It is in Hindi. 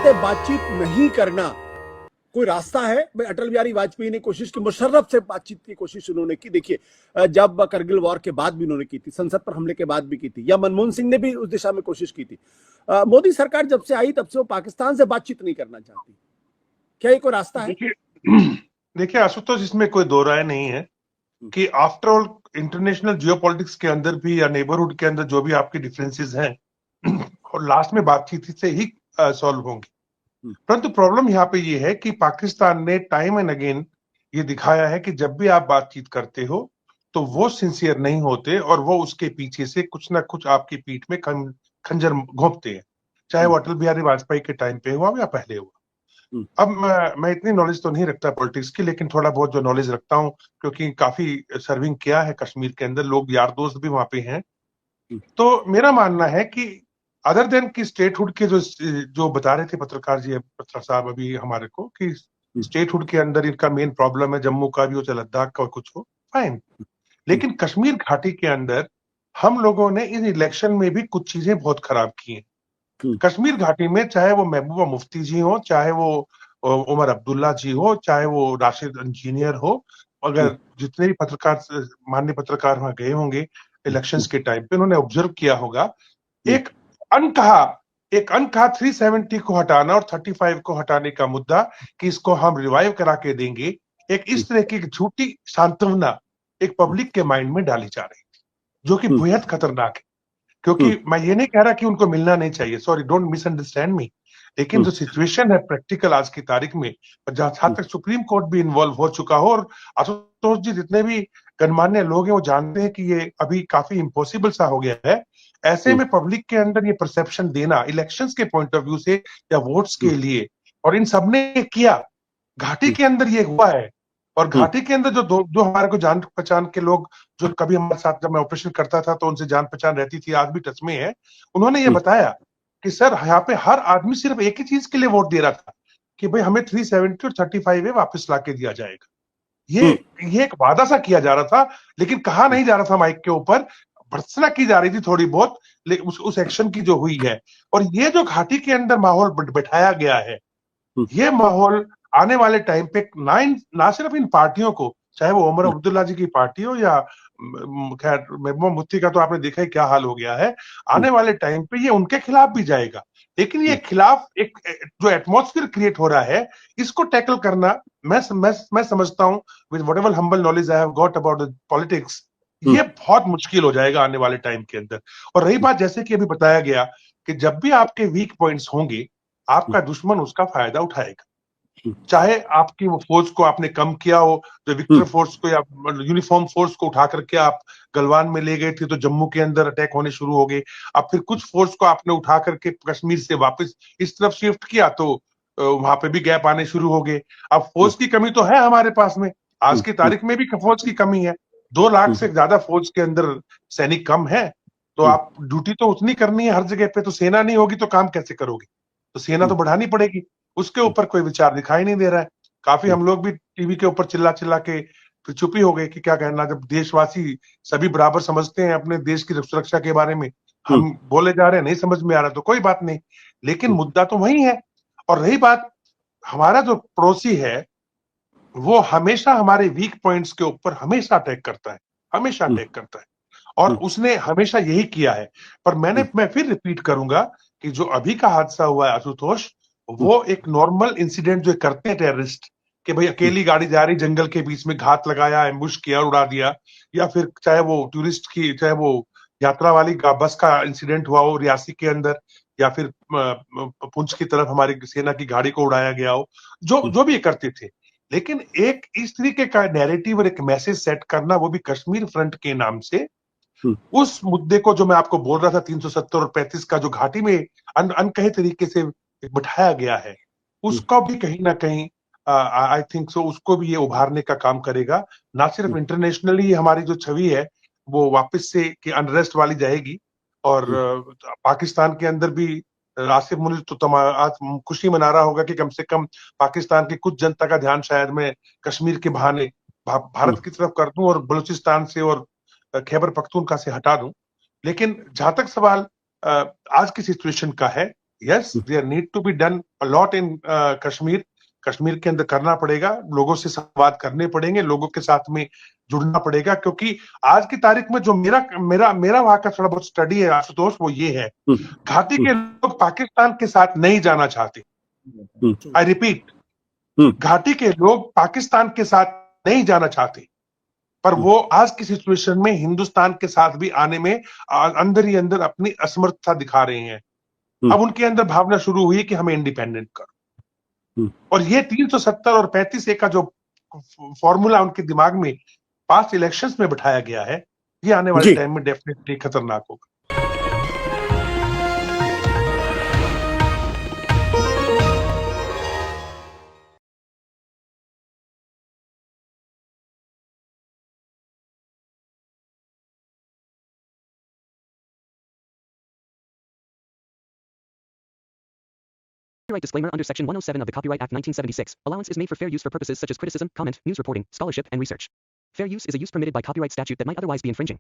से बातचीत नहीं करना कोई रास्ता है? भाई अटल बिहारी वाजपेयी ने कोशिश की, मुशर्रफ से बातचीत की कोशिश उन्होंने की, देखिए जब करगिल वॉर के बाद भी उन्होंने की थी, संसद पर हमले के बाद भी की थी, या मनमोहन सिंह ने भी उस दिशा में कोशिश की थी। मोदी सरकार जब से आई तब से वो पाकिस्तान से बातचीत नहीं करना चाहती। क्या ये कोई रास्ता है? देखिए आशुतोष, इसमें कोई दो राय नहीं है कि आफ्टर ऑल इंटरनेशनल जियोपॉलिटिक्स के अंदर भी या नेबरहुड के अंदर जो भी आपकी डिफरेंसेस हैं और लास्ट में बातचीत से ही सॉल्व होंगी। परंतु प्रॉब्लम यहाँ पे ये है कि पाकिस्तान ने टाइम एंड अगेन ये दिखाया है कि जब भी आप बातचीत करते हो तो वो सिंसियर नहीं होते और वो उसके पीछे से कुछ ना कुछ आपकी पीठ में खंजर घोंपते हैं, चाहे वो अटल बिहारी वाजपेयी के टाइम पे हुआ या पहले हुआ। अब मैं इतनी नॉलेज तो नहीं रखता पॉलिटिक्स की, लेकिन थोड़ा बहुत जो नॉलेज रखता हूँ क्योंकि काफी सर्विंग किया है कश्मीर के अंदर, लोग यार दोस्त भी वहां पे हैं। तो मेरा मानना है कि अदर देन की स्टेटहुड के जो बता रहे थे पत्रकार साहब अभी हमारे को कि स्टेटहुड के अंदर इनका मेन प्रॉब्लम है, जम्मू का भी हो चाहे लद्दाख का कुछ हो, फाइन। लेकिन कश्मीर घाटी के अंदर हम लोगों ने इस इलेक्शन में भी कुछ चीजें बहुत खराब की हैं। कश्मीर घाटी में चाहे वो महबूबा मुफ्ती जी हो, चाहे वो उमर अब्दुल्ला जी हो, चाहे वो राशिद इंजीनियर हो, अगर जितने भी पत्रकार माननीय पत्रकार वहां गए होंगे इलेक्शंस के टाइम पे, उन्होंने ऑब्जर्व किया होगा एक अनकहा 370 को हटाना और 35 को हटाने का मुद्दा कि इसको हम रिवाइव करा के देंगे, एक इस तरह की झूठी सांत्वना एक पब्लिक के माइंड में डाली जा रही थी, जो कि बेहद खतरनाक है। क्योंकि मैं ये नहीं कह रहा कि उनको मिलना नहीं चाहिए, सॉरी, डोंट मिसअंडरस्टैंड मी, लेकिन जो सिचुएशन है प्रैक्टिकल आज की तारीख में, जहां तक सुप्रीम कोर्ट भी इन्वॉल्व हो चुका हो और आशुतोष जी जितने भी गणमान्य लोग हैं वो जानते हैं कि ये अभी काफी इम्पॉसिबल सा हो गया है। ऐसे में पब्लिक के अंदर ये परसेप्शन देना इलेक्शंस के पॉइंट ऑफ व्यू से या वोट्स के लिए, और इन सबने किया, घाटी के अंदर ये हुआ है। और घाटी के अंदर जो हमारे को जान पहचान के लोग जो कभी हमारे साथ जब मैं ऑपरेशन करता था तो उनसे जान पहचान रहती थी, आज भी टच में है, उन्होंने ये बताया कि सर यहाँ पे हर आदमी सिर्फ एक ही चीज के लिए वोट दे रहा था कि भाई हमें 370 और 35 वापस ला के दिया जाएगा। ये एक वादा सा किया जा रहा था, लेकिन कहा नहीं जा रहा था माइक के ऊपर, भर्त्सना की जा रही थी थोड़ी बहुत उस एक्शन की जो हुई है। और ये जो घाटी के अंदर माहौल बैठाया गया है, ये माहौल आने वाले टाइम पे ना सिर्फ इन पार्टियों को, चाहे वो उमर अब्दुल्ला जी की पार्टी हो या खैर महबूबा मुफ्ती का तो आपने देखा ही क्या हाल हो गया है, आने वाले टाइम पे ये उनके खिलाफ भी जाएगा। लेकिन ये खिलाफ एक जो एटमॉस्फेयर क्रिएट हो रहा है, इसको टैकल करना मैं समझता हूं with whatever humble knowledge I have got about politics, ये बहुत मुश्किल हो जाएगा आने वाले टाइम के अंदर। और रही बात, जैसे कि अभी बताया गया कि जब भी आपके वीक पॉइंट्स होंगे, आपका दुश्मन उसका फायदा उठाएगा। चाहे आपकी वो फोर्स को आपने कम किया हो, जो विक्टर फोर्स को या यूनिफॉर्म फोर्स को उठा करके आप गलवान में ले गए थे तो जम्मू के अंदर अटैक होने शुरू हो गए, अब फिर कुछ फोर्स को आपने उठा करके कश्मीर से वापस इस तरफ शिफ्ट किया तो वहां पे भी गैप आने शुरू हो गए। अब फोर्स की कमी तो है हमारे पास में, आज की तारीख में भी फौज की कमी है, 2 लाख से ज्यादा फौज के अंदर सैनिक कम है, तो आप ड्यूटी तो उतनी करनी है हर जगह पे, तो सेना नहीं होगी तो काम कैसे करोगे? तो सेना तो बढ़ानी पड़ेगी, उसके ऊपर कोई विचार दिखाई नहीं दे रहा है। काफी हम लोग भी टीवी के ऊपर चिल्ला चिल्ला के फिर चुप ही हो गए कि क्या कहना, जब देशवासी सभी बराबर समझते हैं अपने देश की सुरक्षा के बारे में, हम बोले जा रहे हैं नहीं समझ में आ रहा तो कोई बात नहीं, लेकिन मुद्दा तो वही है। और रही बात, हमारा जो पड़ोसी है वो हमेशा हमारे वीक पॉइंट्स के ऊपर हमेशा अटैक करता है, हमेशा अटैक करता है, और उसने हमेशा यही किया है। पर मैं फिर रिपीट करूंगा कि जो अभी का हादसा हुआ है आशुतोष, वो एक नॉर्मल इंसिडेंट जो करते हैं टेररिस्ट, कि भाई अकेली गाड़ी जा रही जंगल के बीच में, घात लगाया, एम्बुश किया और उड़ा दिया, या फिर चाहे वो टूरिस्ट की, चाहे वो यात्रा वाली बस का इंसिडेंट हुआ हो रियासी के अंदर, या फिर पुंछ की तरफ हमारी सेना की गाड़ी को उड़ाया गया हो, जो भी ये करते थे। लेकिन एक इस तरीके का नैरेटिव और एक मैसेज सेट करना, वो भी कश्मीर फ्रंट के नाम से, उस मुद्दे को जो मैं आपको बोल रहा था 370 और 35 का, जो घाटी में अनकहे तरीके से बिठाया गया है, उसका भी कहीं ना कहीं आई थिंक सो उसको भी ये उभारने का काम करेगा। ना सिर्फ इंटरनेशनली हमारी जो छवि है वो वापस से कि अनरेस्ट वाली जाएगी, और पाकिस्तान के अंदर भी आसिफ मुनीर तो आज खुशी मना रहा होगा कि कम से कम पाकिस्तान की कुछ जनता का ध्यान शायद मैं कश्मीर के बहाने भारत की तरफ कर दूं और बलूचिस्तान से और खैबर पख्तूनख्वा से हटा दूं। लेकिन जहां तक सवाल आज की सिचुएशन का है, yes there need to be done a lot in Kashmir. Kashmir के अंदर करना पड़ेगा, लोगों से संवाद करने पड़ेंगे, लोगों के साथ में जुड़ना पड़ेगा, क्योंकि आज की तारीख में जो मेरा मेरा मेरा वहां का थोड़ा बहुत स्टडी है आशुतोष, वो ये है, घाटी के लोग पाकिस्तान के साथ नहीं जाना चाहते। आई रिपीट, घाटी के लोग पाकिस्तान के साथ नहीं जाना चाहते, पर वो आज की सिचुएशन में हिंदुस्तान के साथ भी आने में अंदर ही अंदर अपनी असमर्थता दिखा रहे हैं। अब उनके अंदर भावना शुरू हुई है कि हमें इंडिपेंडेंट करो, और ये 370 और 35A का जो फॉर्मूला उनके दिमाग में पास्ट इलेक्शंस में बिठाया गया है, ये आने वाले टाइम में डेफिनेटली खतरनाक होगा। Copyright disclaimer under Section 107 of the Copyright Act 1976. Allowance is made for fair use for purposes such as criticism, comment, news reporting, scholarship, and research. Fair use is a use permitted by copyright statute that might otherwise be infringing.